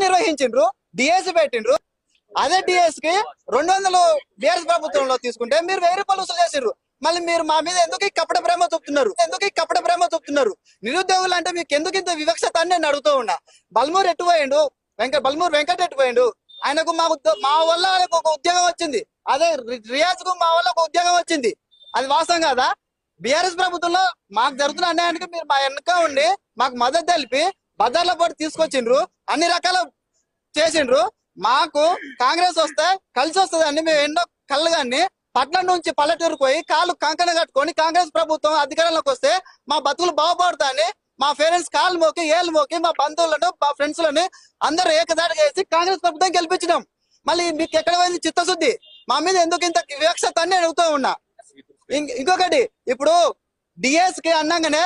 నిర్వహించిండ్రు, DS పెట్టిండ్రు. అదే DS కి 200 బిఆర్ఎస్ ప్రభుత్వంలో తీసుకుంటే మీరు 1000 రూపాయలు వసూలు చేసిండ్రు. మళ్ళీ మీరు మా మీద ఎందుకు ఈ కపట ప్రేమ చూపుతున్నారు? నిరుద్యోగులు అంటే మీకు ఎందుకు ఇంత వివక్షత అని నేను అడుగుతూ ఉన్నా. బల్మూరు ఎట్టుపోయిండు, బల్మూరు వెంకట ఎట్టుపోయిండు. ఆయనకు మా వల్ల ఆయనకు ఒక ఉద్యోగం వచ్చింది. అదే రియాజ్ కు మా వల్ల ఒక ఉద్యోగం వచ్చింది. అది వాస్తవం కాదా? బిఆర్ఎస్ ప్రభుత్వంలో మాకు జరుగుతున్న అన్యాయానికి మీరు మా వెనక ఉండి మాకు మద్దతు తెలిపి బజార్ల పోటీ తీసుకొచ్చిండ్రు, అన్ని రకాల చేసిండ్రు. మాకు కాంగ్రెస్ వస్తే కలిసి వస్తుందని మేము ఎన్నో కళ్ళు కానీ పట్నం నుంచి పల్లెటూరుకు పోయి కాళ్ళు కంకణ కట్టుకొని కాంగ్రెస్ ప్రభుత్వం అధికారంలోకి వస్తే మా బతుకులు బాగుపడతాయని మా పేరెంట్స్ కాళ్ళు మోకి ఏళ్ళు మోకి మా బంధువులను మా ఫ్రెండ్స్ లని అందరూ ఏకదాటిగా వేసి కాంగ్రెస్ ప్రభుత్వం గెలిపించినాం. మళ్ళీ మీకు ఎక్కడ పోయింది చిత్తశుద్ధి? మా మీద ఎందుకు ఇంత వివక్షత అని అడుగుతూ ఉన్నా. ఇంకొకటి, ఇప్పుడు డిఎస్ కి అన్నాగానే